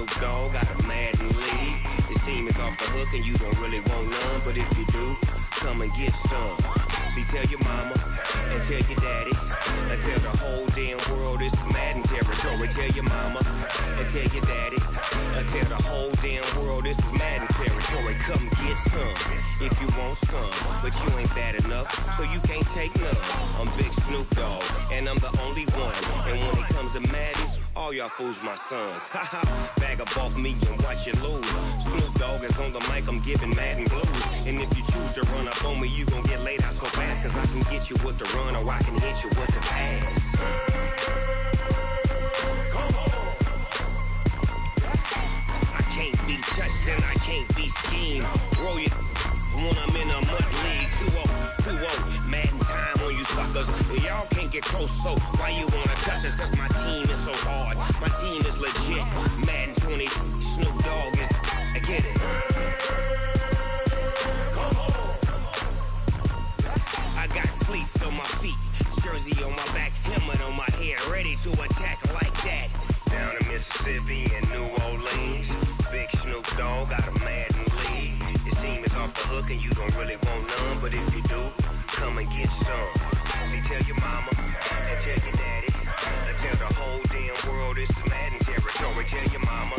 Snoop Dogg got a Madden lead. His team is off the hook and you don't really want none, but if you do, come and get some. See, tell your mama and tell your daddy and tell the whole damn world this is Madden territory. Tell your mama and tell your daddy and tell the whole damn world this is Madden territory. Come get some if you want some, but you ain't bad enough, so you can't take none. I'm Big Snoop Dogg and I'm the only one, and when it comes to Madden, all y'all fools my sons. Haha, bag up off me and watch you lose. Snoop Dogg is on the mic, I'm giving Madden blues. And if you choose to run up on me, you gon' get laid out so fast, cause I can get you with the run or I can hit you with the pass. Come on. I can't be touched and I can't be schemed. Roll it when I'm in a mud league. 2-0, Madden time on you suckers. Y'all can't get close, so why you wanna touch us? Cause my team is so hard, my team is legit. Madden 20, Snoop Dogg is, I get it. Come on. I got cleats on my feet, jersey on my back, helmet on my head, ready to attack like that. Down in Mississippi and New Orleans, Big Snoop Dogg got a Madden lead. His team is off the hook and you don't really want none, but if you do, come and get some. See, tell your mama and tell your daddy and tell the whole damn world this is Madden territory. Tell your mama.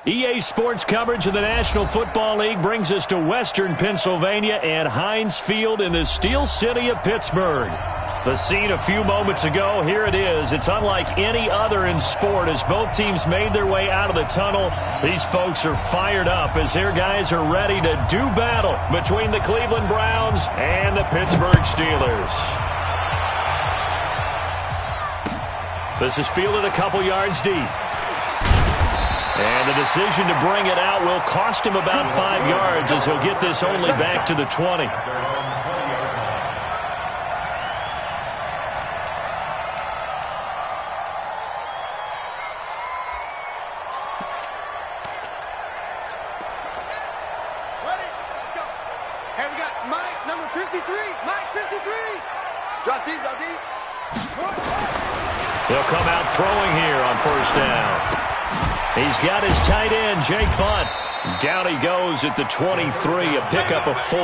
EA Sports coverage of the National Football League brings us to Western Pennsylvania and Heinz Field in the Steel City of Pittsburgh. The scene a few moments ago, here it is. It's unlike any other in sport as both teams made their way out of the tunnel. These folks are fired up as their guys are ready to do battle between the Cleveland Browns and the Pittsburgh Steelers. This is fielded a couple yards deep. And the decision to bring it out will cost him about 5 yards as he'll get this only back to the 20. They'll come out throwing here on first down. He's got his tight end, Jake Bunt. Down he goes at the 23, a pickup of 4.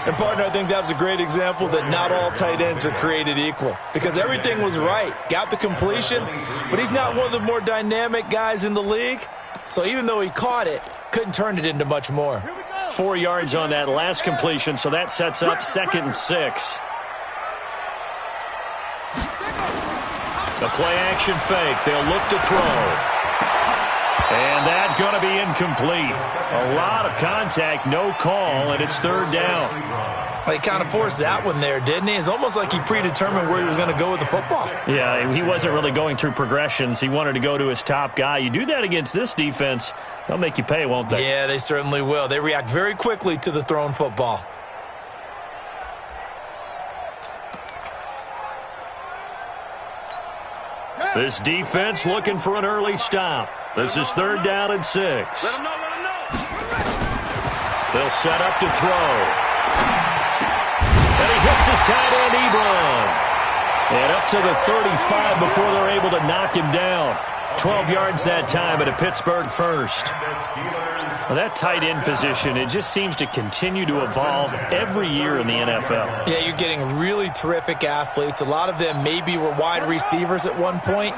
And, partner, I think that was a great example that not all tight ends are created equal because everything was right. Got the completion, but he's not one of the more dynamic guys in the league. So even though he caught it, couldn't turn it into much more. 4 yards on that last completion, so that sets up 2nd and 6. The play-action fake. They'll look to throw. And that's going to be incomplete. A lot of contact, no call, and it's 3rd down. Well, he kind of forced that one there, didn't he? It's almost like he predetermined where he was going to go with the football. Yeah, he wasn't really going through progressions. He wanted to go to his top guy. You do that against this defense, they'll make you pay, won't they? Yeah, they certainly will. They react very quickly to the thrown football. This defense looking for an early stop. This is 3rd down and 6. Let them know. They'll set up to throw. And he hits his tight end, Ebron. And up to the 35 before they're able to knock him down. 12 yards that time at a Pittsburgh first. Well, that tight end position, it just seems to continue to evolve every year in the NFL. Yeah, you're getting really terrific athletes. A lot of them maybe were wide receivers at one point.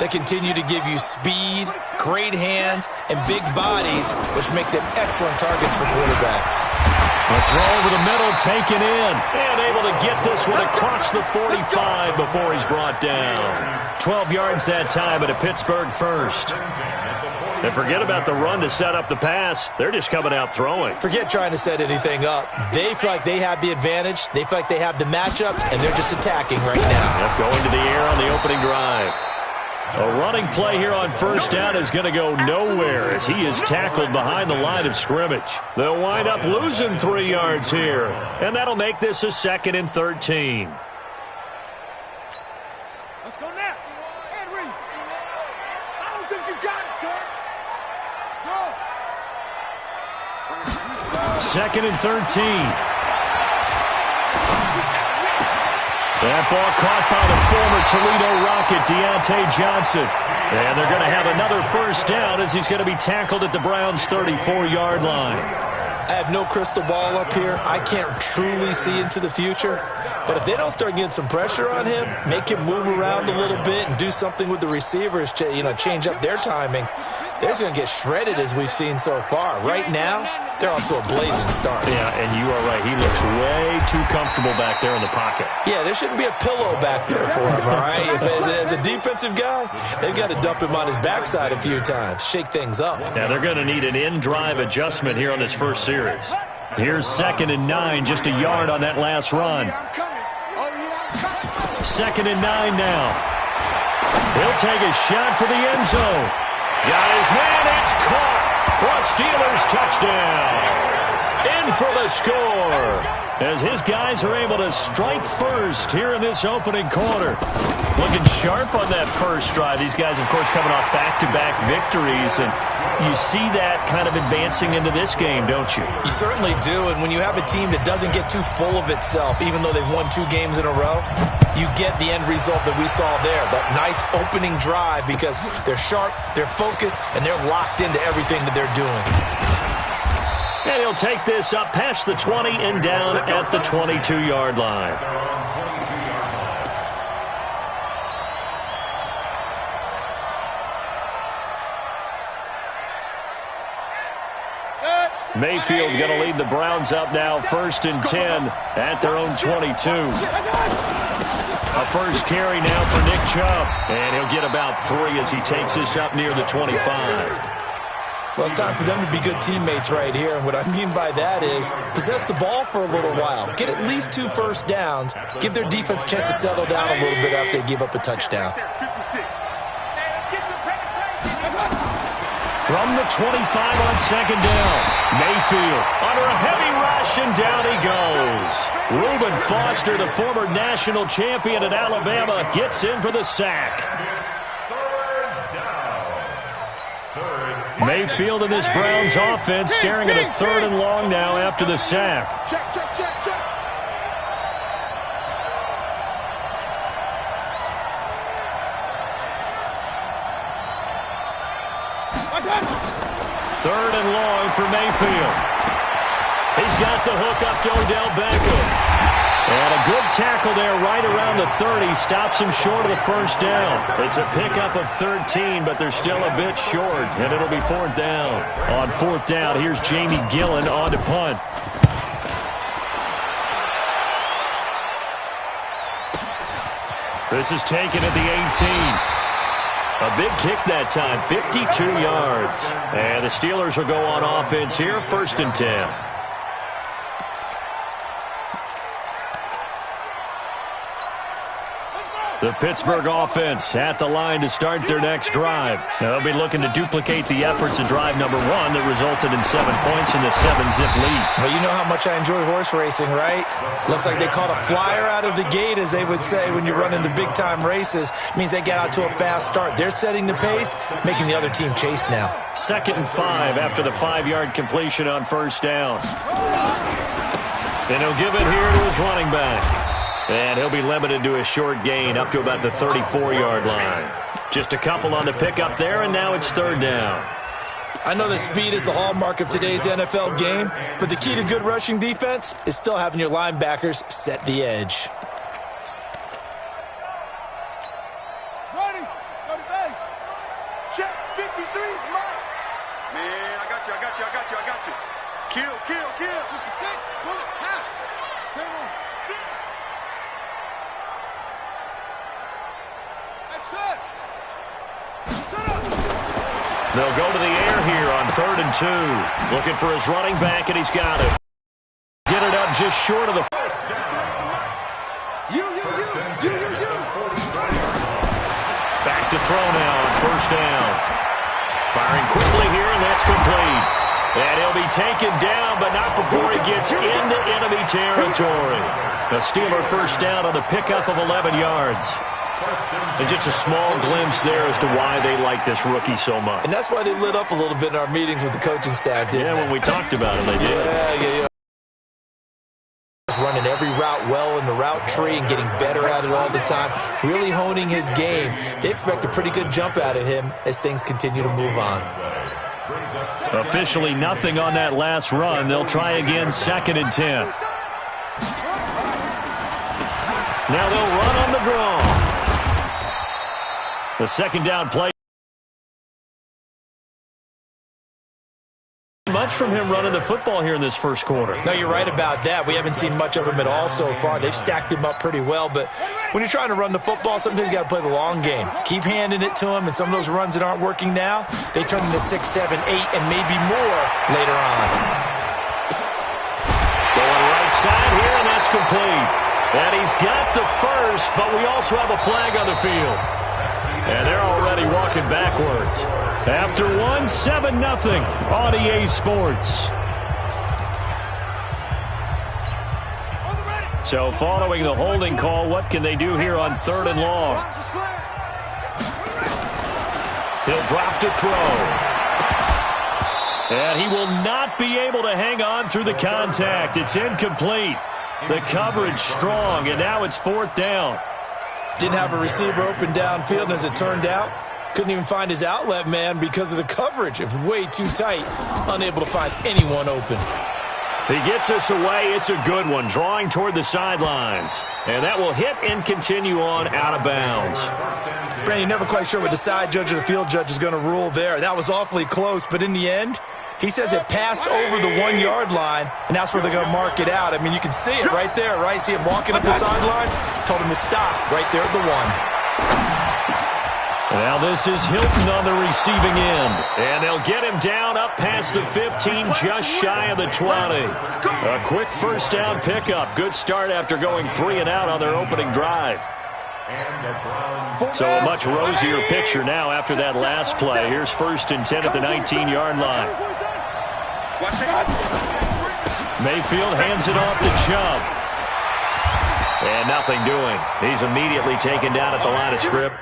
They continue to give you speed, great hands, and big bodies, which make them excellent targets for quarterbacks. A throw over the middle, taken in, and able to get this one across the 45 before he's brought down. 12 yards that time at a Pittsburgh first. And forget about the run to set up the pass. They're just coming out throwing. Forget trying to set anything up. They feel like they have the advantage. They feel like they have the matchups, and they're just attacking right now. Yep, going to the air on the opening drive. A running play here on first down is going to go nowhere as he is tackled behind the line of scrimmage. They'll wind up losing 3 yards here, and that'll make this a 2nd and 13. Let's go now. Erie. I don't think you got it, sir. Go. 2nd and 13. That ball caught by the former Toledo Rocket, Deontay Johnson. And they're going to have another first down as he's going to be tackled at the Browns' 34-yard line. I have no crystal ball up here. I can't truly see into the future. But if they don't start getting some pressure on him, make him move around a little bit and do something with the receivers, change up their timing, they're just going to get shredded as we've seen so far. Right now, they're off to a blazing start. Yeah, and you are right. He looks way too comfortable back there in the pocket. Yeah, there shouldn't be a pillow back there for him, all right? As a defensive guy, they've got to dump him on his backside a few times, shake things up. Now, they're going to need an in-drive adjustment here on this first series. Here's 2nd and 9, just a yard on that last run. 2nd and 9 now. He'll take a shot for the end zone. Got his man, it's caught for a Steelers touchdown. In for the score as his guys are able to strike first here in this opening quarter. Looking sharp on that first drive. These guys, of course, coming off back-to-back victories, and you see that kind of advancing into this game, don't you? You certainly do, and when you have a team that doesn't get too full of itself, even though they've won 2 games in a row, you get the end result that we saw there, that nice opening drive, because they're sharp, they're focused, and they're locked into everything that they're doing. And he'll take this up past the 20 and down at the 22-yard line. Mayfield going to lead the Browns up now, 1st and 10 at their own 22. A first carry now for Nick Chubb, and he'll get about 3 as he takes this up near the 25. Well, it's time for them to be good teammates right here. And what I mean by that is possess the ball for a little while. Get at least 2 first downs. Give their defense a chance to settle down a little bit after they give up a touchdown. From the 25 on 2nd down, Mayfield under a heavy rush, and down he goes. Reuben Foster, the former national champion at Alabama, gets in for the sack. Mayfield and this Browns offense staring at a 3rd and long now after the sack. Check. 3rd and long for Mayfield. He's got the hook up to Odell Beckham. And a good tackle there right around the 30. Stops him short of the first down. It's a pickup of 13, but they're still a bit short, and it'll be 4th down. On 4th down, here's Jamie Gillen on to punt. This is taken at the 18. A big kick that time, 52 yards. And the Steelers will go on offense here, 1st and 10. The Pittsburgh offense at the line to start their next drive. Now they'll be looking to duplicate the efforts of drive number 1 that resulted in 7 points in the 7-zip lead. Well, you know how much I enjoy horse racing, right? Looks like they caught a flyer out of the gate, as they would say when you're running the big-time races. It means they get out to a fast start. They're setting the pace, making the other team chase now. 2nd and 5 after the 5-yard completion on 1st down. And he'll give it here to his running back. And he'll be limited to a short gain up to about the 34-yard line. Just a couple on the pickup there, and now it's 3rd down. I know that speed is the hallmark of today's NFL game, but the key to good rushing defense is still having your linebackers set the edge. Ready? Go to base. Check. 53's mine. Man, I got you. Kill. 56. Bullet. Half. 7 on. They'll go to the air here on 3rd and 2. Looking for his running back, and he's got it. Get it up just short of the... Back to throw now on 1st down. Firing quickly here, and that's complete. And he'll be taken down, but not before he gets into enemy territory. A Steeler 1st down on the pickup of 11 yards. And just a small glimpse there as to why they like this rookie so much. And that's why they lit up a little bit in our meetings with the coaching staff, didn't they? When we talked about it, they did. Yeah. Running every route well in the route tree and getting better at it all the time, really honing his game. They expect a pretty good jump out of him as things continue to move on. Officially nothing on that last run. They'll try again, 2nd and 10. Now they'll run on the draw. The 2nd down play. Much from him running the football here in this first quarter. No, you're right about that. We haven't seen much of him at all so far. They've stacked him up pretty well, but when you're trying to run the football, sometimes you got to play the long game. Keep handing it to him, and some of those runs that aren't working now, they turn into 6, 7, 8, and maybe more later on. Going right side here, and that's complete. And he's got the first, but we also have a flag on the field. And they're already walking backwards. After 1, 7-0 on EA Sports. So following the holding call, what can they do here on 3rd and long? He'll drop to throw. And he will not be able to hang on through the contact. It's incomplete. The coverage strong, and now it's 4th down. Didn't have a receiver open downfield, and as it turned out, couldn't even find his outlet man because of the coverage. It was way too tight, unable to find anyone open. He gets us away. It's a good one, drawing toward the sidelines. And that will hit and continue on out of bounds. Brandon, you're never quite sure what the side judge or the field judge is going to rule there. That was awfully close, but in the end, he says it passed over the 1-yard line, and that's where they're going to mark it out. I mean, you can see it right there, right? See him walking up the sideline? Told him to stop right there at the 1. Now this is Hilton on the receiving end. And they'll get him down up past the 15, just shy of the 20. A quick first down pickup. Good start after going 3 and out on their opening drive. So a much rosier picture now after that last play. Here's 1st and 10 at the 19-yard line. Mayfield hands it off to Chubb. And nothing doing. He's immediately taken down at the line of scrimmage.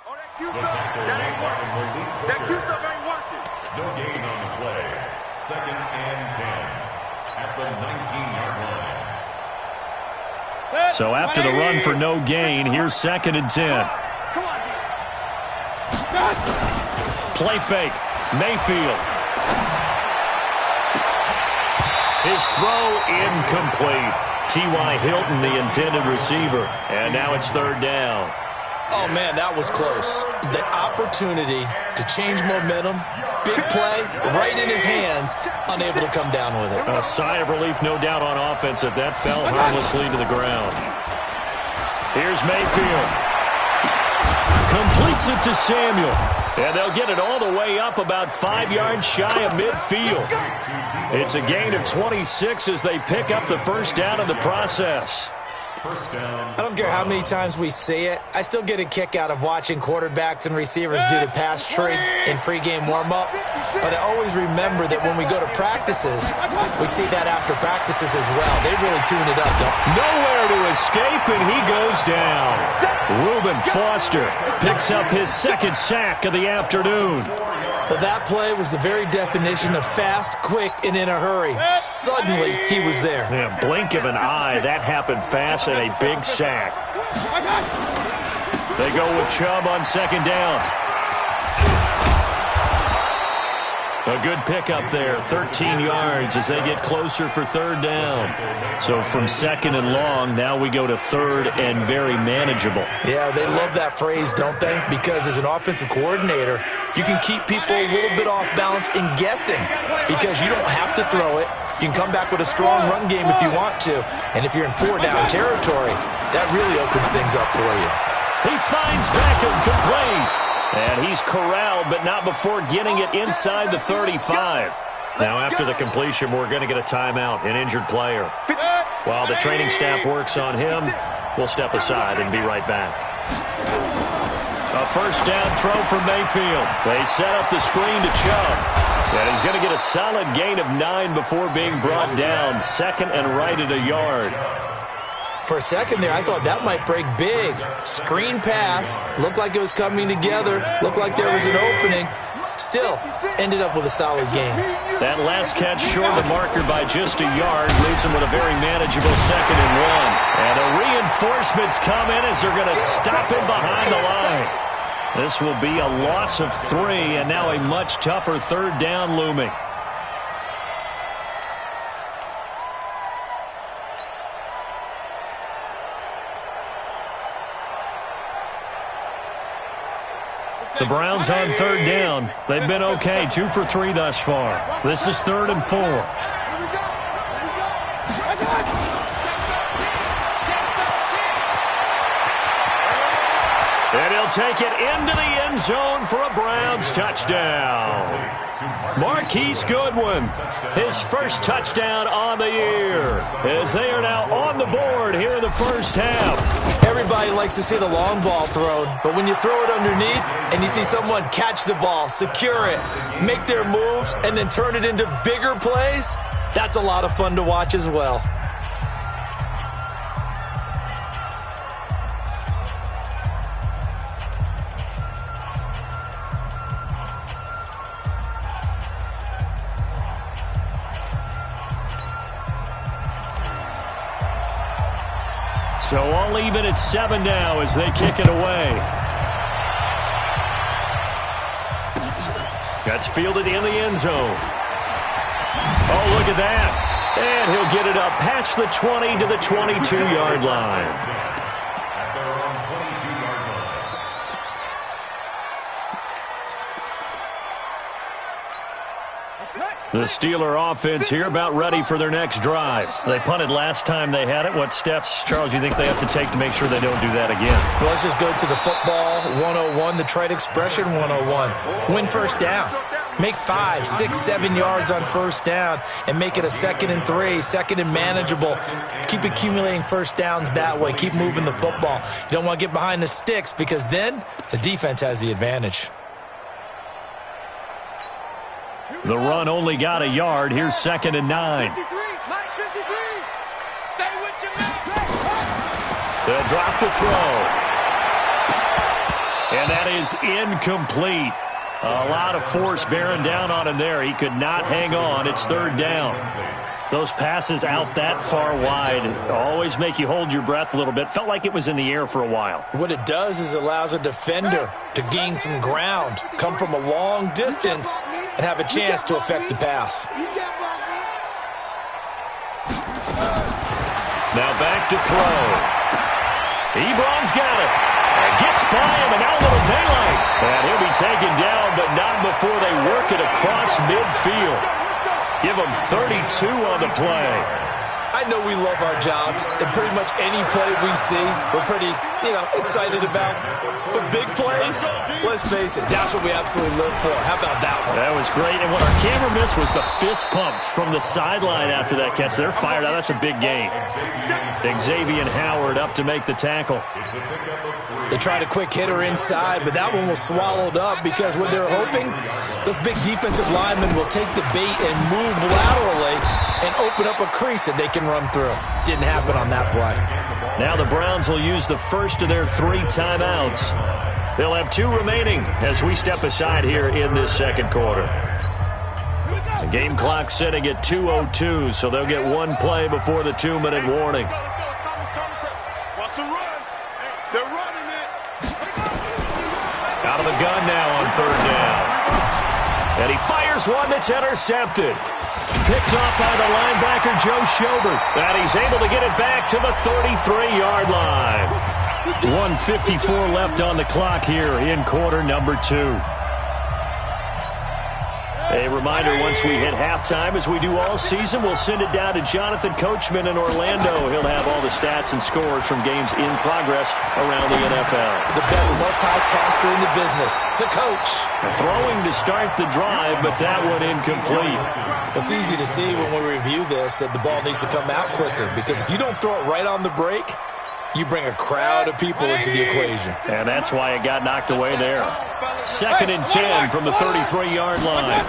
Oh, that Q stuff, that ain't working. That Q stuff ain't working. No gain on the play. 2nd and 10 at the 19-yard line. So after the run for no gain, here's 2nd and 10. Come on, Play fake. Mayfield. His throw incomplete. T.Y. Hilton, the intended receiver. And now it's 3rd down. Oh, man, that was close. The opportunity to change momentum, big play, right in his hands, unable to come down with it. A sigh of relief, no doubt, on offense if that fell harmlessly to the ground. Here's Mayfield. Completes it to Samuel. And they'll get it all the way up about 5 yards shy of midfield. It's a gain of 26 as they pick up the first down in the process. I don't care how many times we see it. I still get a kick out of watching quarterbacks and receivers do the pass tree in pregame warm-up. But I always remember that when we go to practices, we see that after practices as well. They really tune it up, don't they? Nowhere to escape, and he goes down. Reuben Foster picks up his 2nd sack of the afternoon. But that play was the very definition of fast, quick, and in a hurry. Suddenly, he was there. Yeah, blink of an eye, that happened fast, and a big sack. They go with Chubb on 2nd down. A good pickup there, 13 yards as they get closer for 3rd down. So from 2nd and long, now we go to 3rd and very manageable. Yeah, they love that phrase, don't they? Because as an offensive coordinator, you can keep people a little bit off balance and guessing because you don't have to throw it. You can come back with a strong run game if you want to. And if you're in 4-down territory, that really opens things up for you. He finds Beckham complete. And he's corralled, but not before getting it inside the 35. Now, after the completion, we're going to get a timeout, an injured player. While the training staff works on him, we'll step aside and be right back. A first down throw from Mayfield. They set up the screen to Chubb. And he's going to get a solid gain of 9 before being brought down. Second and right at a yard. For a second there, I thought that might break big. Screen pass. Looked like it was coming together. Looked like there was an opening. Still, ended up with a solid game. That last catch short of the marker by just a yard leaves him with a very manageable 2nd and 1. And the reinforcements come in as they're going to stop him behind the line. This will be a loss of 3, and now a much tougher 3rd down looming. The Browns on 3rd down. They've been okay, 2 for 3 thus far. This is 3rd and 4. And he'll take it into the end zone for a Browns touchdown. Marquise Goodwin, his first touchdown on the year, as they are now on the board here in the first half. Everybody likes to see the long ball thrown, but when you throw it underneath and you see someone catch the ball, secure it, make their moves, and then turn it into bigger plays, that's a lot of fun to watch as well. So all even at 7 now as they kick it away. That's fielded in the end zone. Oh, look at that. And he'll get it up past the 20 to the 22-yard line. The Steeler offense here about ready for their next drive. They punted last time they had it. What steps, Charles, you think they have to take to make sure they don't do that again? Well, let's just go to the football 101, the trite expression 101. Win first down. Make 5, 6, 7 yards on first down and make it a 2nd and 3, 2nd and manageable. Keep accumulating first downs that way. Keep moving the football. You don't want to get behind the sticks because then the defense has the advantage. The run only got a yard. Here's 2nd and 9. 53, Mike 53. Stay with your man. They'll drop to throw. And that is incomplete. A lot of force bearing down on him there. He could not hang on. It's 3rd down. Those passes out that far wide always make you hold your breath a little bit. Felt like it was in the air for a while. What it does is it allows a defender to gain some ground, come from a long distance, and have a chance to affect the pass. Now back to throw. Ebron's got it. Gets by him, and now a little daylight. And he'll be taken down, but not before they work it across midfield. Give them 32 on the play. I know we love our jobs, and pretty much any play we see, we're pretty, excited about. But big plays, let's face it, that's what we absolutely live for. How about that one? That was great, and what our camera missed was the fist pump from the sideline after that catch. They're fired out. That's a big gain. Xavier Howard up to make the tackle. They tried a quick hitter inside, but that one was swallowed up because what they're hoping, those big defensive linemen will take the bait and move laterally and open up a crease that they can run through. Didn't happen on that play. Now the Browns will use the first of their 3 timeouts. They'll have 2 remaining as we step aside here in this 2nd quarter. The game clock sitting at 2:02, so they'll get 1 play before the 2-minute warning. What's the run? They're running it. Out of the gun now on 3rd down. And he fires one that's intercepted. Picked off by the linebacker, Joe Schobert. And he's able to get it back to the 33-yard line. 1:54 left on the clock here in quarter number 2. A reminder, once we hit halftime, as we do all season, we'll send it down to Jonathan Coachman in Orlando. He'll have all the stats and scores from games in progress around the NFL. The best multitasker in the business, the coach. Throwing to start the drive, but that one incomplete. It's easy to see when we review this that the ball needs to come out quicker, because if you don't throw it right on the break, you bring a crowd of people into the equation. And that's why it got knocked away there. 2nd and 10 from the 33-yard line.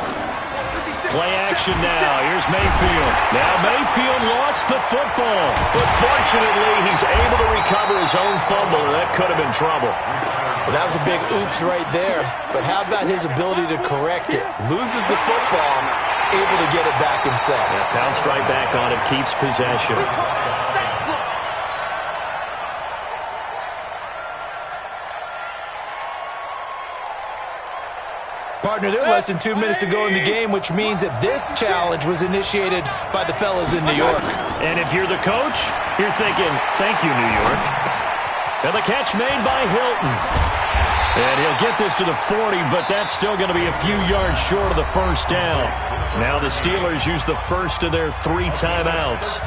Play action now. Here's Mayfield. Now Mayfield lost the football, but fortunately he's able to recover his own fumble, and that could have been trouble. Well, that was a big oops right there, but how about his ability to correct it? Loses the football, able to get it back himself. Yeah, bounced right back on it, keeps possession. Partner, they're less than 2 minutes to go in the game, which means that this challenge was initiated by the fellas in New York. And if you're the coach, you're thinking, thank you, New York. And the catch made by Hilton. And he'll get this to the 40, but that's still going to be a few yards short of the first down. Now the Steelers use the first of their 3 timeouts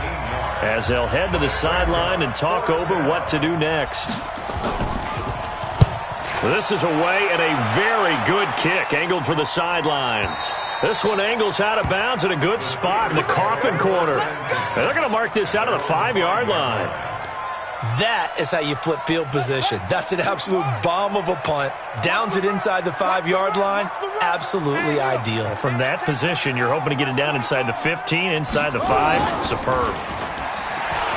as they'll head to the sideline and talk over what to do next. This is away and a very good kick, angled for the sidelines. This one angles out of bounds in a good spot in the coffin corner. And they're going to mark this out of the 5-yard line. That is how you flip field position. That's an absolute bomb of a punt. Downs it inside the 5-yard line. Absolutely ideal. From that position, you're hoping to get it down inside the 15, inside the 5. Superb.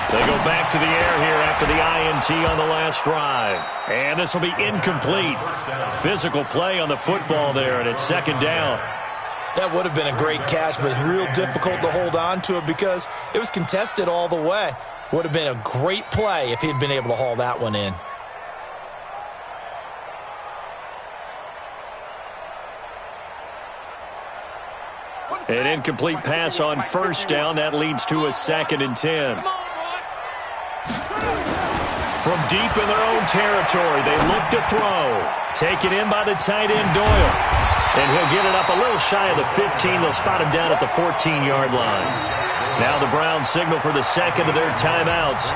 They go back to the air here after the INT on the last drive. And this will be incomplete. Physical play on the football there, and it's 2nd down. That would have been a great catch, but it's real difficult to hold on to it because it was contested all the way. Would have been a great play if he'd been able to haul that one in. An incomplete pass on 1st down. That leads to a 2nd and 10. From deep in their own territory, they look to throw. Taken in by the tight end, Doyle. And he'll get it up a little shy of the 15. They'll spot him down at the 14-yard line. Now the Browns signal for the 2nd of their timeouts,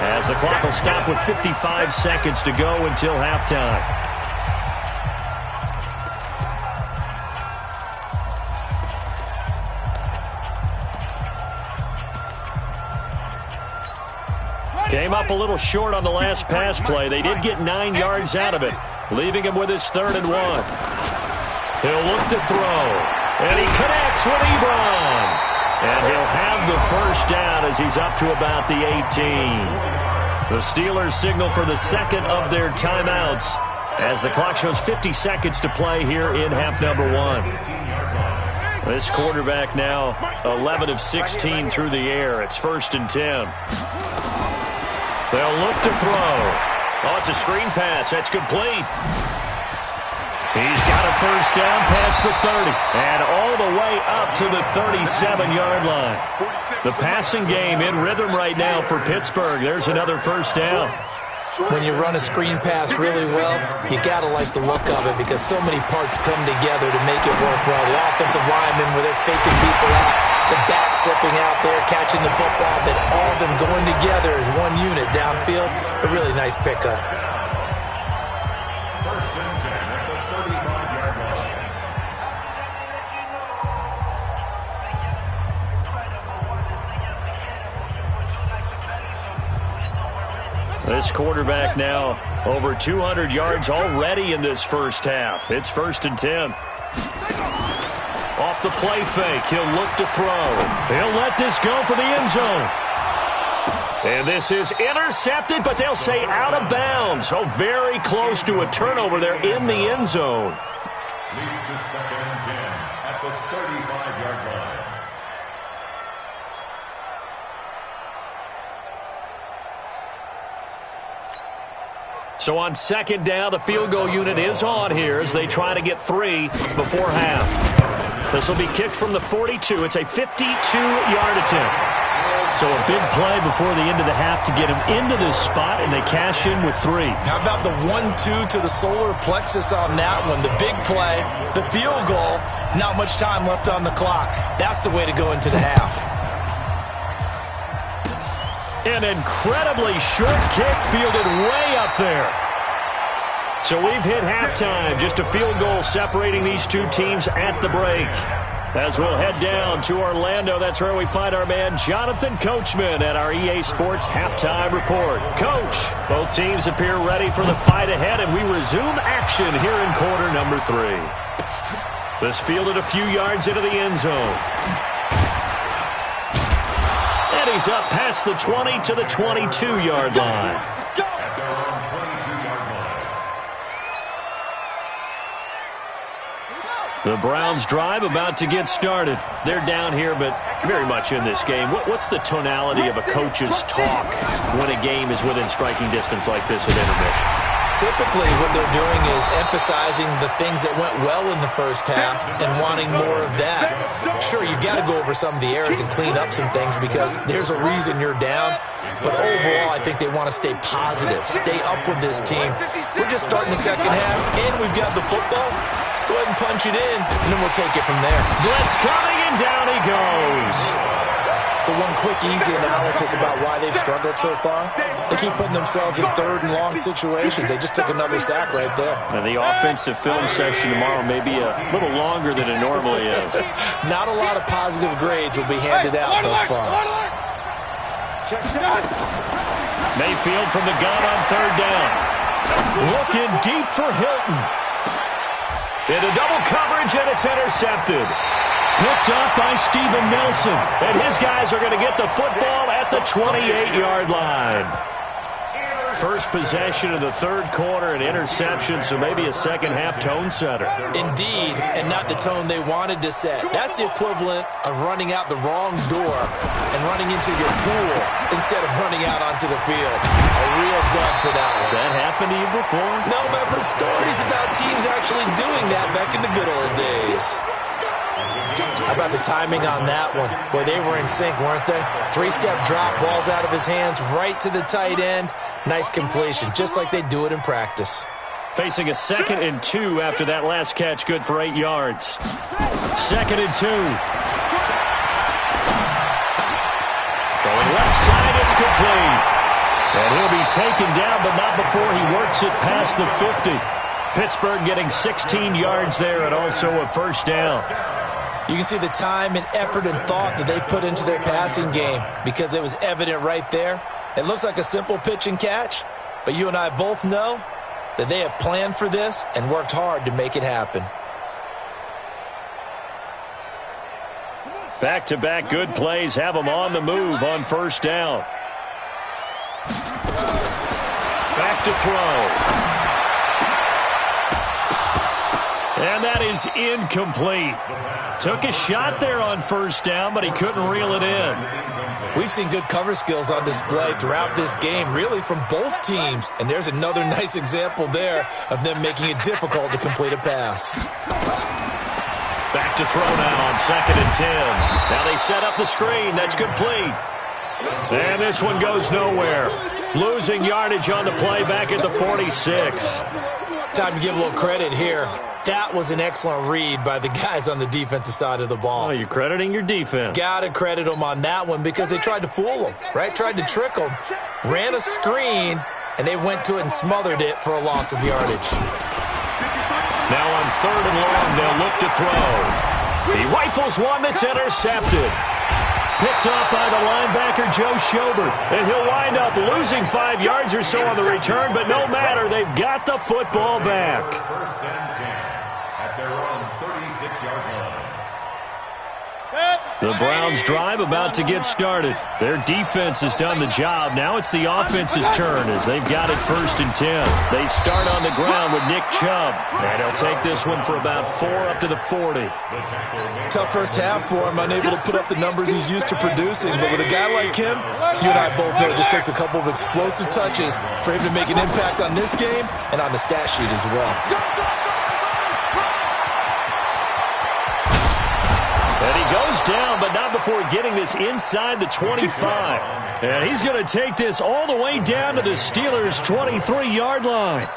as the clock will stop with 55 seconds to go until halftime. Came up a little short on the last pass play. They did get 9 yards out of it, leaving him with his 3rd and 1. He'll look to throw, and he connects with Ebron. And he'll have the first down as he's up to about the 18. The Steelers signal for the 2nd of their timeouts as the clock shows 50 seconds to play here in half number 1. This quarterback now 11 of 16 through the air. It's 1st and 10. They'll look to throw. Oh, it's a screen pass. That's complete. He's got a first down past the 30 and all the way up to the 37-yard line. The passing game in rhythm right now for Pittsburgh. There's another first down. When you run a screen pass really well, you got to like the look of it because so many parts come together to make it work well. The offensive linemen, where they're faking people out, the back slipping out there, catching the football, then all of them going together as one unit downfield. A really nice pickup. This quarterback now over 200 yards already in this first half. It's 1st and 10. Off the play fake, he'll look to throw. He'll let this go for the end zone. And this is intercepted, but they'll say out of bounds. So very close to a turnover there in the end zone. Leads to 2nd and 10 at the 35-yard line. So on 2nd down, the field goal unit is on here as they try to get 3 before half. This will be kicked from the 42. It's a 52-yard attempt. So a big play before the end of the half to get him into this spot, and they cash in with 3. How about the 1-2 to the solar plexus on that one? The big play, the field goal, not much time left on the clock. That's the way to go into the half. An incredibly short kick fielded way up there. So we've hit halftime. Just a field goal separating these two teams at the break. As we'll head down to Orlando, that's where we find our man Jonathan Coachman at our EA Sports Halftime Report. Coach, both teams appear ready for the fight ahead, and we resume action here in quarter number 3. This fielded a few yards into the end zone. And he's up past the 20 to the 22-yard line. The Browns drive about to get started. They're down here, but very much in this game. What's the tonality of a coach's talk when a game is within striking distance like this at intermission? Typically, what they're doing is emphasizing the things that went well in the first half and wanting more of that. Sure, you've got to go over some of the errors and clean up some things because there's a reason you're down. But overall, I think they want to stay positive, stay up with this team. We're just starting the second half, and we've got the football. Let's go ahead and punch it in, and then we'll take it from there. Blitz coming, and down he goes. So one quick, easy analysis about why they've struggled so far. They keep putting themselves in third and long situations. They just took another sack right there. And the offensive film session tomorrow may be a little longer than it normally is. Not a lot of positive grades will be handed out thus far. Mayfield from the gun on third down. Looking deep for Hilton. Into double coverage, and it's intercepted. Picked up by Steven Nelson. And his guys are going to get the football at the 28-yard line. First possession of the third quarter, an interception, so maybe a second-half tone setter. Indeed, and not the tone they wanted to set. That's the equivalent of running out the wrong door and running into your pool instead of running out onto the field. A real dud for that one. Has that happened to you before? No, but I've heard stories about teams actually doing that back in the good old days. How about the timing on that one? Boy, they were in sync, weren't they? 3-step drop, balls out of his hands, right to the tight end. Nice completion, just like they do it in practice. Facing a 2nd and 2 after that last catch, good for 8 yards. 2nd and 2. Throwing left side, it's complete. And he'll be taken down, but not before he works it past the 50. Pittsburgh getting 16 yards there and also a first down. You can see the time and effort and thought that they put into their passing game because it was evident right there. It looks like a simple pitch and catch, but you and I both know that they have planned for this and worked hard to make it happen. Back-to-back good plays have them on the move on first down. Back to throw. And that is incomplete. Took a shot there on first down, but he couldn't reel it in. We've seen good cover skills on display throughout this game, really from both teams. And there's another nice example there of them making it difficult to complete a pass. Back to throw now on 2nd and 10. Now they set up the screen. That's complete. And this one goes nowhere. Losing yardage on the play back at the 46. Time to give a little credit here. That was an excellent read by the guys on the defensive side of the ball. Oh, you're crediting your defense. Got to credit them on that one because they tried to fool them, right? Tried to trick them. Ran a screen, and they went to it and smothered it for a loss of yardage. Now on 3rd and long, they'll look to throw. He rifles one that's intercepted. Picked up by the linebacker, Joe Schobert. And he'll wind up losing 5 yards or so on the return, but no matter, they've got the football back. First and 10 at their own 36-yard line. The Browns drive about to get started. Their defense has done the job. Now it's the offense's turn as they've got it 1st and 10. They start on the ground with Nick Chubb. And he'll take this one for about 4 up to the 40. Tough first half for him, unable to put up the numbers he's used to producing. But with a guy like him, you and I both know it just takes a couple of explosive touches for him to make an impact on this game and on the stat sheet as well. And he goes down, but not before getting this inside the 25. And he's going to take this all the way down to the Steelers' 23-yard line.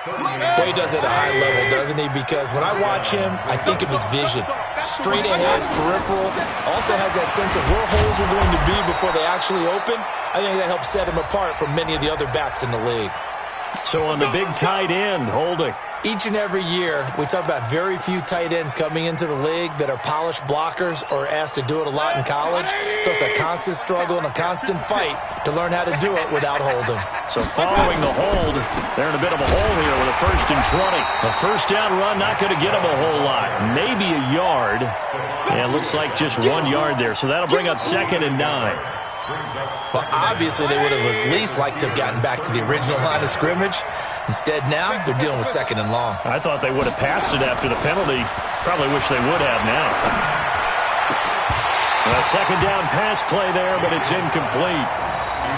Well, he does it at a high level, doesn't he? Because when I watch him, I think of his vision. Straight ahead, peripheral. Also has that sense of where holes are going to be before they actually open. I think that helps set him apart from many of the other backs in the league. So on the big tight end, holding. Each and every year, we talk about very few tight ends coming into the league that are polished blockers or asked to do it a lot in college. So it's a constant struggle and a constant fight to learn how to do it without holding. So following the hold, they're in a bit of a hole here with a 1st and 20. A first down run, not going to get them a whole lot. Maybe a yard. And it looks like just 1 yard there. So that'll bring up 2nd and 9. Well, obviously, they would have at least liked to have gotten back to the original line of scrimmage. Instead, now, they're dealing with 2nd and long. I thought they would have passed it after the penalty. Probably wish they would have now. A 2nd down pass play there, but it's incomplete.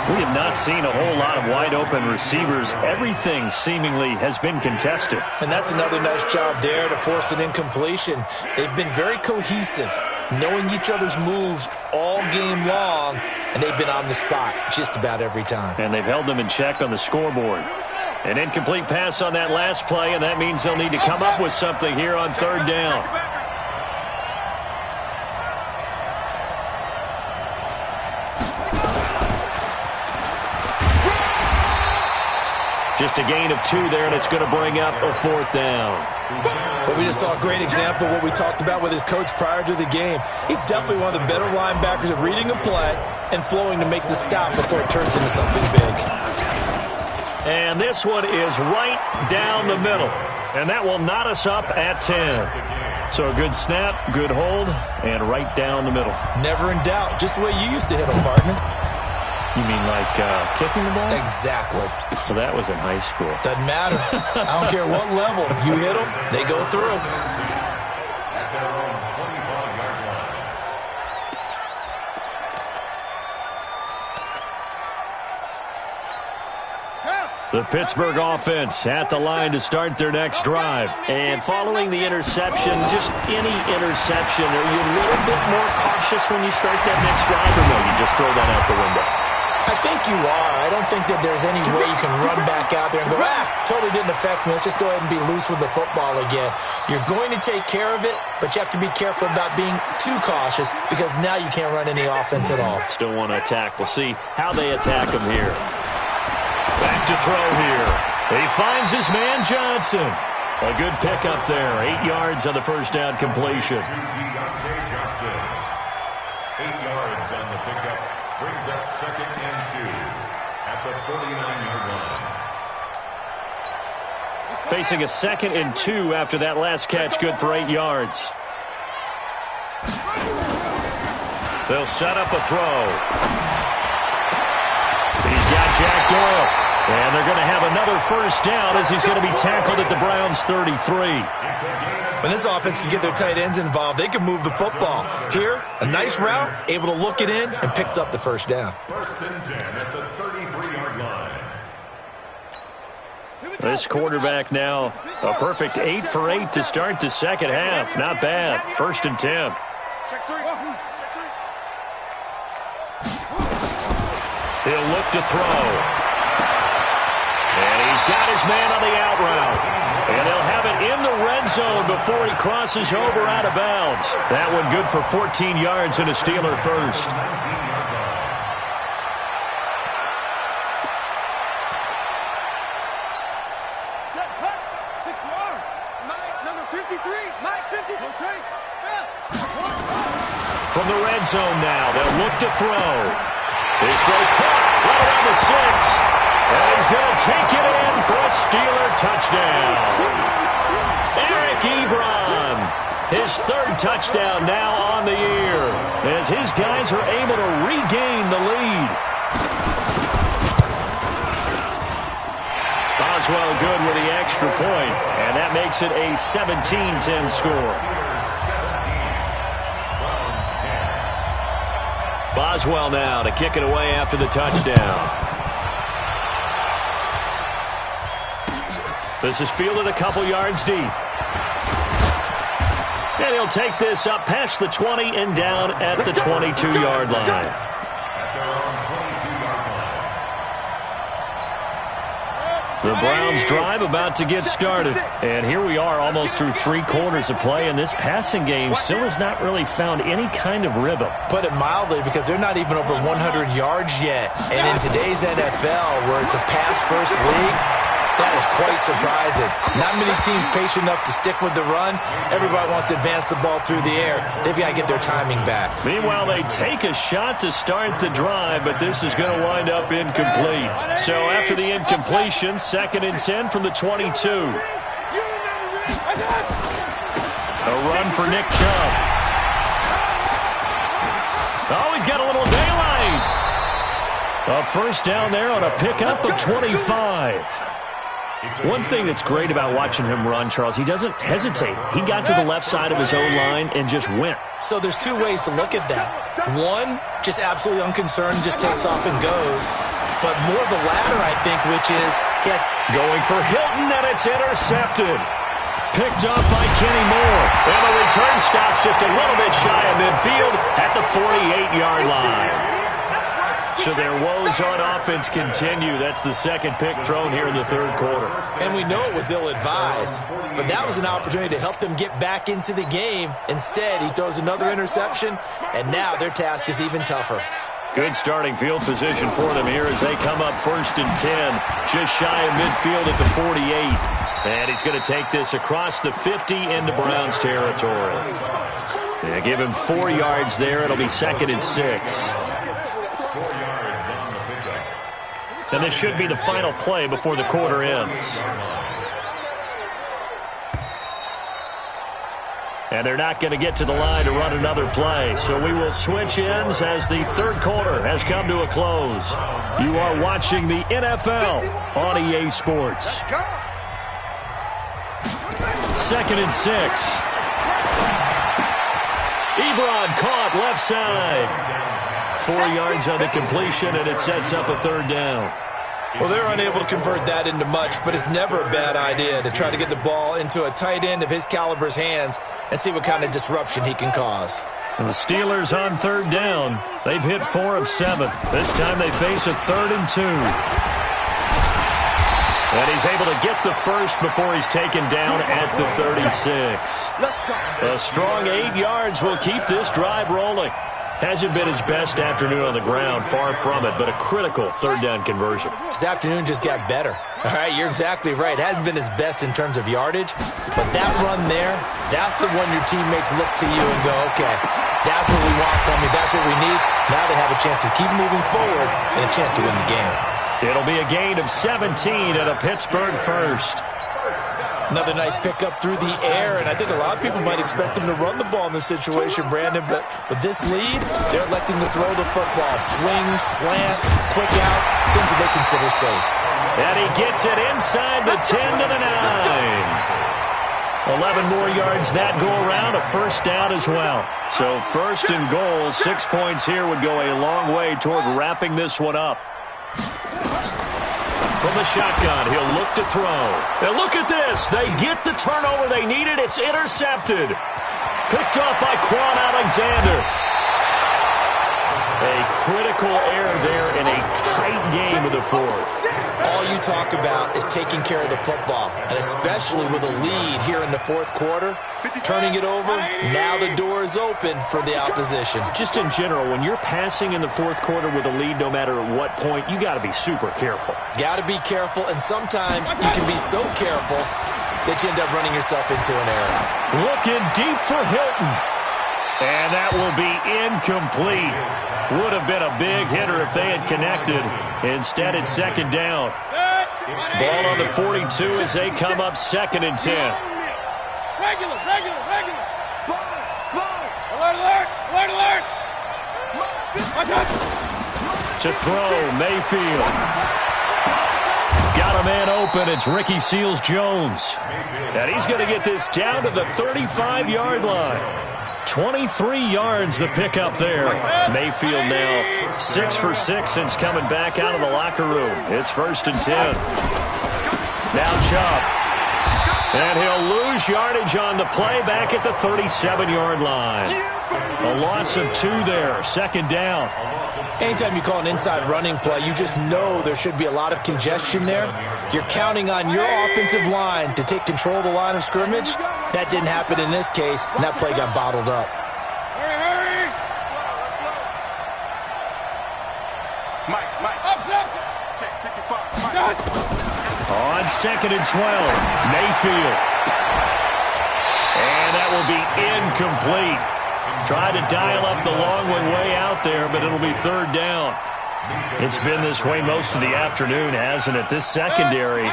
We have not seen a whole lot of wide-open receivers. Everything seemingly has been contested. And that's another nice job there to force an incompletion. They've been very cohesive, knowing each other's moves all game long, and they've been on the spot just about every time. And they've held them in check on the scoreboard. An incomplete pass on that last play, and that means they'll need to come up with something here on 3rd down. Just a gain of 2 there, and it's going to bring up a 4th down. But we just saw a great example of what we talked about with his coach prior to the game. He's definitely one of the better linebackers at reading a play and flowing to make the stop before it turns into something big. And this one is right down the middle. And that will knot us up at 10. So a good snap, good hold, and right down the middle. Never in doubt. Just the way you used to hit them, partner. You mean like kicking the ball? Exactly. Well, that was in high school. Doesn't matter. I don't care what level. You hit them, they go through. The Pittsburgh offense at the line to start their next drive. And following the interception, just any interception, are you a little bit more cautious when you start that next drive, or no, you just throw that out the window? I think you are. I don't think that there's any way you can run back out there and go, totally didn't affect me. Let's just go ahead and be loose with the football again. You're going to take care of it, but you have to be careful about being too cautious because now you can't run any offense at all. Still want to attack. We'll see how they attack him here. Back to throw here. He finds his man Johnson. A good pickup there. 8 yards on the first down completion. 8 yards on the pickup. Brings up 2nd and 2 at the 49-yard line. Facing a 2nd and 2 after that last catch, good for 8 yards. They'll set up a throw. He's got Jack Doyle. And they're going to have another first down as he's going to be tackled at the Browns' 33. When this offense can get their tight ends involved, they can move the football. Here, a nice route, able to look it in, and picks up the first down. 1st and 10 at the 33-yard line. This quarterback now, a perfect 8 for 8 to start the second half. Not bad. 1st and 10. He'll look to throw. And he's got his man on the out route. And they'll have it in the red zone before he crosses over out of bounds. That one good for 14 yards and a Steeler first. From the red zone now, they'll look to throw. His throw caught right around the 6. And he's going to take it in for a Steeler touchdown. Eric Ebron, his 3rd touchdown now on the year, as his guys are able to regain the lead. Boswell good with the extra point, and that makes it a 17-10 score. Boswell now to kick it away after the touchdown. This is fielded a couple yards deep. And he'll take this up past the 20 and down at the 22-yard line. The Browns drive about to get started. And here we are almost through 3 quarters of play, and this passing game still has not really found any kind of rhythm. Put it mildly, because they're not even over 100 yards yet. And in today's NFL, where it's a pass-first league, that is quite surprising. Not many teams patient enough to stick with the run. Everybody wants to advance the ball through the air. They've got to get their timing back. Meanwhile, they take a shot to start the drive, but this is going to wind up incomplete. So after the incompletion, 2nd and 10 from the 22. A run for Nick Chubb. Oh, he's got a little daylight. A first down there on a pickup of 25. One thing that's great about watching him run, Charles, he doesn't hesitate. He got to the left side of his own line and just went. So there's 2 ways to look at that. One, just absolutely unconcerned, just takes off and goes. But more the latter, I think, which is he has going for Hilton, and it's intercepted. Picked up by Kenny Moore. And the return stops just a little bit shy of midfield at the 48-yard line. So their woes on offense continue. That's the 2nd pick thrown here in the 3rd quarter. And we know it was ill-advised, but that was an opportunity to help them get back into the game. Instead, he throws another interception, and now their task is even tougher. Good starting field position for them here as they come up 1st and 10, just shy of midfield at the 48. And he's going to take this across the 50 into Browns territory. Yeah, give him 4 yards there. It'll be 2nd and 6. And this should be the final play before the quarter ends. And they're not going to get to the line to run another play. So we will switch ends as the 3rd quarter has come to a close. You are watching the NFL on EA Sports. 2nd and 6. Ebron caught left side. 4 yards on the completion, and it sets up a 3rd down. Well, they're unable to convert that into much, but it's never a bad idea to try to get the ball into a tight end of his caliber's hands and see what kind of disruption he can cause. And the Steelers on 3rd down. They've hit 4 of 7. This time they face a 3rd and 2. And he's able to get the first before he's taken down at the 36. A strong 8 yards will keep this drive rolling. Hasn't been his best afternoon on the ground, far from it, but a critical 3rd down conversion. His afternoon just got better. All right, you're exactly right. Hasn't been his best in terms of yardage, but that run there, that's the one your teammates look to you and go, okay, that's what we want from you, that's what we need. Now they have a chance to keep moving forward and a chance to win the game. It'll be a gain of 17 and a Pittsburgh first. Another nice pickup through the air, and I think a lot of people might expect them to run the ball in this situation, Brandon, but with this lead, they're electing to throw the football. Swings, slants, quick outs, things that they consider safe. And he gets it inside the 10 to the 9. 11 more yards that go around, a first down as well. So 1st and goal, 6 points here would go a long way toward wrapping this one up. From the shotgun, he'll look to throw. And look at this. They get the turnover they needed. It's intercepted. Picked off by Quan Alexander. A critical error there in a tight game of the 4th. All you talk about is taking care of the football, and especially with a lead here in the 4th quarter, turning it over, now the door is open for the opposition. Just in general, when you're passing in the 4th quarter with a lead, no matter at what point, you got to be super careful. Got to be careful, and sometimes you can be so careful that you end up running yourself into an error. Looking deep for Hilton. And that will be incomplete. Would have been a big hitter if they had connected. Instead, it's 2nd down. Ball on the 42 as they come up 2nd and 10. Regular. Spot. Alert. To throw, Mayfield. Got a man open. It's Ricky Seals-Jones. And he's going to get this down to the 35-yard line. 23 yards the pickup there. Mayfield now 6 for 6 since coming back out of the locker room. It's 1st and 10. Now Chubb. And he'll lose yardage on the play back at the 37-yard line. A loss of 2 there, second down. Anytime you call an inside running play, you just know there should be a lot of congestion there. You're counting on your offensive line to take control of the line of scrimmage. That didn't happen in this case, and that play got bottled up. On 2nd and 12, Mayfield. And that will be incomplete. Tried to dial up the long one way out there, but it'll be 3rd down. It's been this way most of the afternoon, hasn't it? This secondary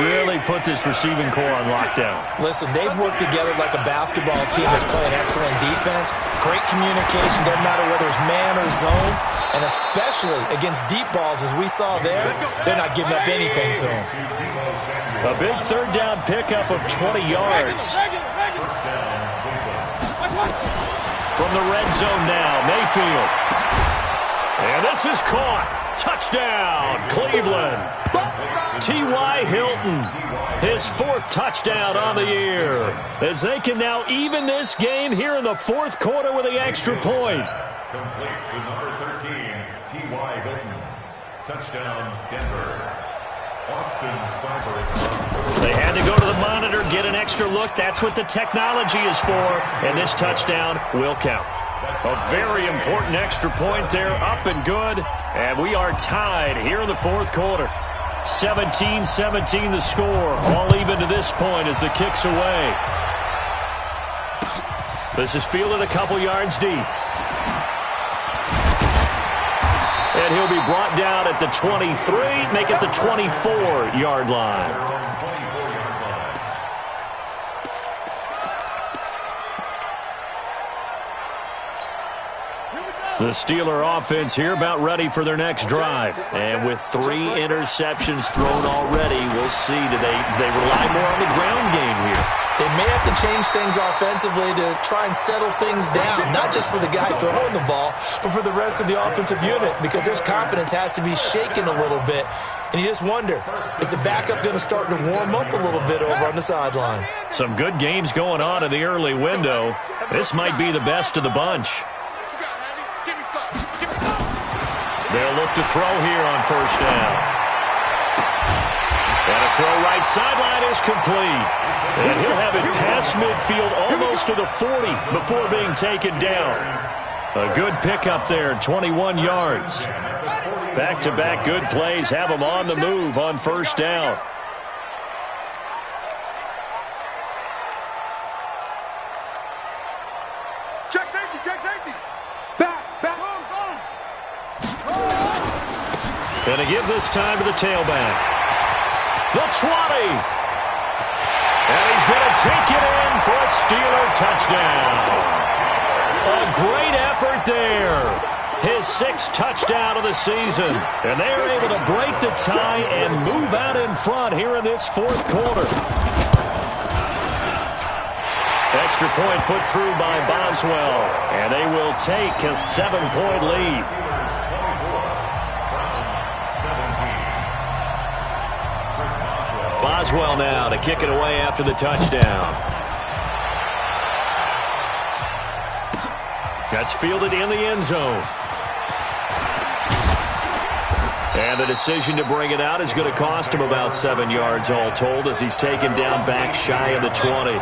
really put this receiving core on lockdown. Listen, they've worked together like a basketball team that's playing excellent defense. Great communication, doesn't matter whether it's man or zone. And especially against deep balls, as we saw there, they're not giving up anything to them. A big 3rd down pickup of 20 yards. From the red zone now, Mayfield. And this is caught. Touchdown, Cleveland. T.Y. Hilton, his 4th touchdown on the year, as they can now even this game here in the 4th quarter with the extra point. Complete to number 13, T.Y. Hilton. Touchdown, Denver. Austin Seibert. They had to go to the monitor, get an extra look. That's what the technology is for, and this touchdown will count. A very important extra point there, up and good, and we are tied here in the 4th quarter. 17-17 the score, all even to this point as the kick's away. This is fielded a couple yards deep. And he'll be brought down at the 23, make it the 24-yard line. The Steeler offense here about ready for their next drive. And with 3 interceptions thrown already, we'll see. Do they rely more on the ground game here? They may have to change things offensively to try and settle things down, not just for the guy throwing the ball, but for the rest of the offensive unit, because their confidence has to be shaken a little bit. And you just wonder, is the backup going to start to warm up a little bit over on the sideline? Some good games going on in the early window. This might be the best of the bunch. They'll look to throw here on 1st down. And a throw right sideline is complete. And he'll have it past midfield almost to the 40 before being taken down. A good pickup there, 21 yards. Back-to-back good plays have him on the move on 1st down. Check safety, check safety. Back, home. And to give this time to the tailback. The 20. And he's going to take it in for a Steeler touchdown. A great effort there. His 6th touchdown of the season. And they are able to break the tie and move out in front here in this 4th quarter. Extra point put through by Boswell. And they will take a 7-point lead. Boswell now to kick it away after the touchdown. That's fielded in the end zone. And the decision to bring it out is going to cost him about 7 yards all told as he's taken down back shy of the 20.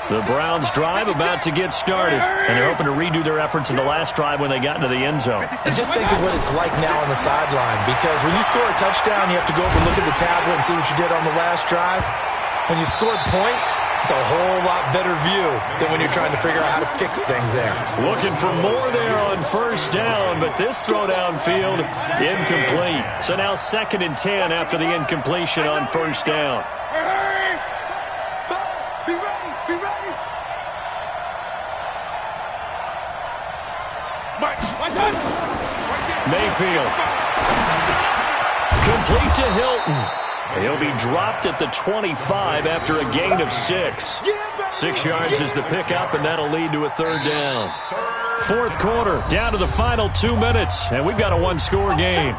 The Browns drive about to get started, and they're hoping to redo their efforts in the last drive when they got into the end zone. And just think of what it's like now on the sideline, because when you score a touchdown, you have to go over and look at the tablet and see what you did on the last drive. When you scored points, it's a whole lot better view than when you're trying to figure out how to fix things there. Looking for more there on 1st down, but this throw downfield incomplete. So now 2nd and 10 after the incompletion on 1st down. Be ready. Mayfield. Complete to Hilton. He'll be dropped at the 25 after a gain of 6. 6 yards is the pickup, and that'll lead to a 3rd down. 4th quarter, down to the final 2 minutes, and we've got a 1-score game.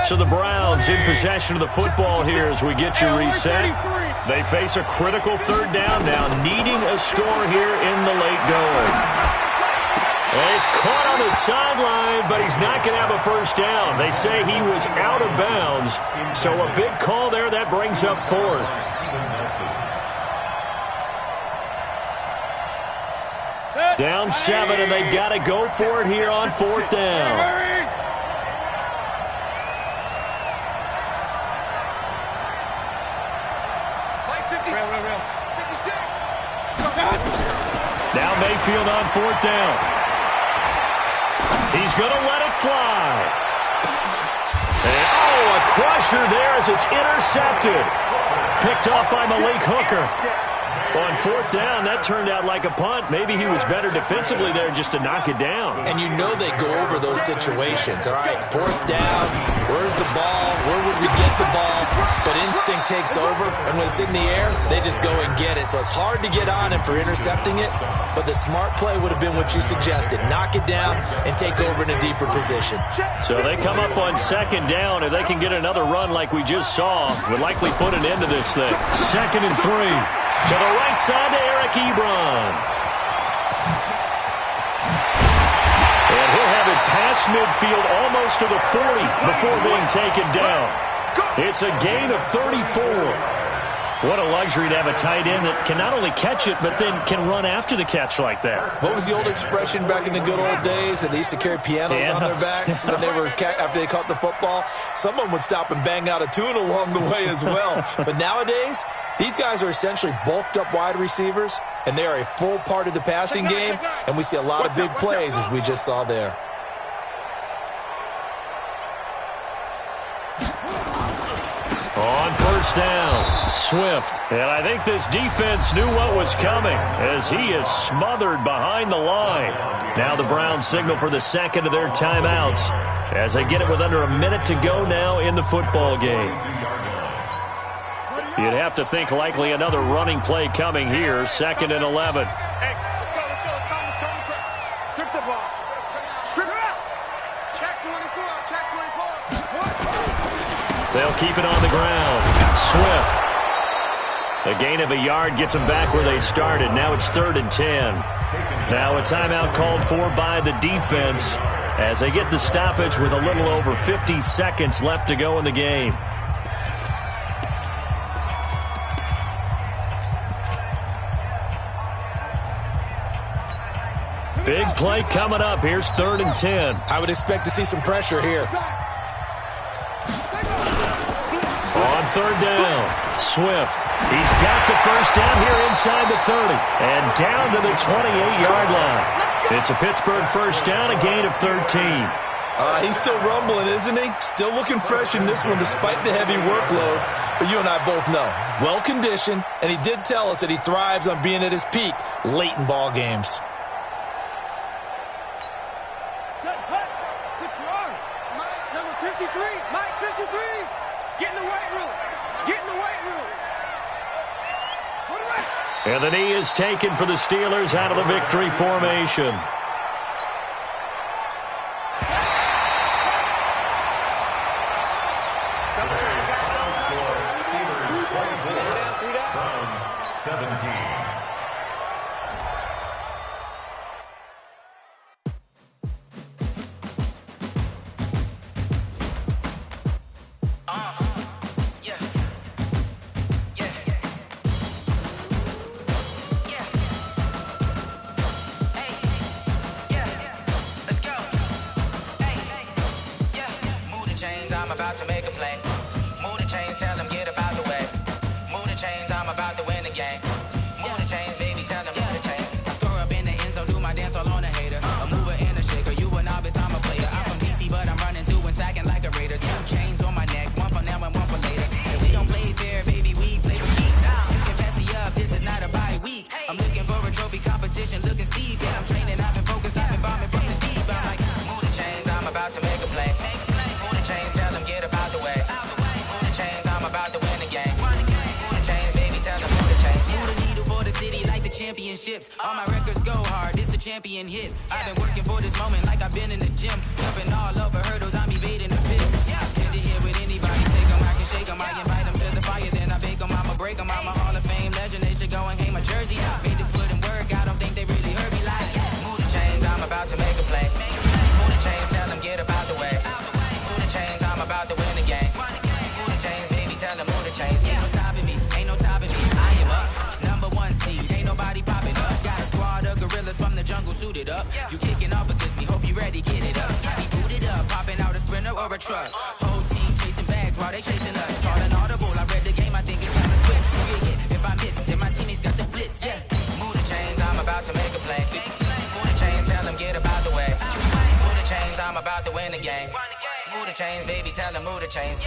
So the Browns in possession of the football here as we get you reset. They face a critical third down now, needing a score here in the late going. And he's caught on the sideline, but he's not going to have a first down. They say he was out of bounds, so a big call there. That brings up fourth. Down 7, and they've got to go for it here on fourth down. Now Mayfield on fourth down. He's going to let it fly. And, a crusher there as it's intercepted. Picked off by Malik Hooker. On fourth down, that turned out like a punt. Maybe he was better defensively there just to knock it down. And you know they go over those situations. All right, fourth down, where's the ball? Where would we get the ball? But instinct takes over, and when it's in the air, they just go and get it. So it's hard to get on him for intercepting it, but the smart play would have been what you suggested. Knock it down and take over in a deeper position. So they come up on second down. If they can get another run like we just saw, would likely put an end to this thing. 2nd and 3. To the right side to Eric Ebron. And he'll have it past midfield almost to the 40 before being taken down. It's a gain of 34. What a luxury to have a tight end that can not only catch it, but then can run after the catch like that. What was the old expression back in the good old days? That they used to carry pianos on their backs when they were after they caught the football. Someone would stop and bang out a tune along the way as well. But nowadays, these guys are essentially bulked up wide receivers, and they are a full part of the passing game, and we see a lot of big plays as we just saw there. On first down, Swift. And I think this defense knew what was coming as he is smothered behind the line. Now the Browns signal for the second of their timeouts as they get it with under a minute to go now in the football game. You'd have to think likely another running play coming here, 2nd and 11. Hey, let's go. Strip the ball. Strip it out. Check 24. Check 24. They'll keep it on the ground. Swift. A gain of a yard gets them back where they started. Now it's 3rd and 10. Now a timeout called for by the defense as they get the stoppage with a little over 50 seconds left to go in the game. Big play coming up. Here's 3rd and 10. I would expect to see some pressure here. On 3rd down, Swift. He's got the first down here inside the 30 and down to the 28-yard line. It's a Pittsburgh first down, a gain of 13. He's still rumbling, isn't he? Still looking fresh in this one despite the heavy workload. But you and I both know, well-conditioned, and he did tell us that he thrives on being at his peak late in ball games. Number 53, Mike 53. Get in the weight room. Get in the weight room. And the knee is taken for the Steelers out of the victory formation. Browns 17. About to make a play. Move the chains, tell them get about the way. Move the chains, I'm about to win the game. Move the chains, baby, tell them move the chains. I score up in the end zone, do my dance all on a hater. A mover and a shaker, you a novice, I'm a player. I'm from DC, but I'm running through and sacking like a raider. 2 chains on my neck, one for now and one for later. And we don't play fair, baby, we play for keeps. You can pass me up, this is not a bye week. I'm looking for a trophy competition, looking steep. Yeah, I'm training, I've been focused, I've been bombing from the deep. I'm like, move the chains, I'm about to make a play. Move the chains, tell them get about the way. Move the chains, I'm about to win the game. Move the chains, baby, tell them move the chains. Move the needle for the city like the championships. All my records go hard, this a champion hit. I've been working for this moment like I've been in the gym. Jumping all over hurdles, I'm evading the pit. Tend to hear with anybody, take them, I can shake them, I invite them to the fire, then I bake them, I'ma break them, I'm a Hall of Fame legend, they should go and hang my jersey. Made to put in work, I don't think they really heard me like, move the chains, I'm about to make a play. Move the chains, tell them get up out the way. Move the chains, I'm about to win the game. Move the chains, baby, tell them move the chains. Ain't no stopping me, ain't no topping me. I am up, #1 seed, ain't nobody popping up. Got a squad of gorillas from the jungle suited up. You kicking off against me, hope you ready, get it up. I be booted up, popping out a Sprinter or a truck. Whole team chasing bags while they chasing us. Calling audible, I read the game, I think it's time to switch. If I miss, then my teammates got the blitz, yeah. Move the chains, I'm about to make a play. Move the chains, tell them get up out the way. Move the chains, I'm about to win the game. Move the chains, baby, tell them move the chains.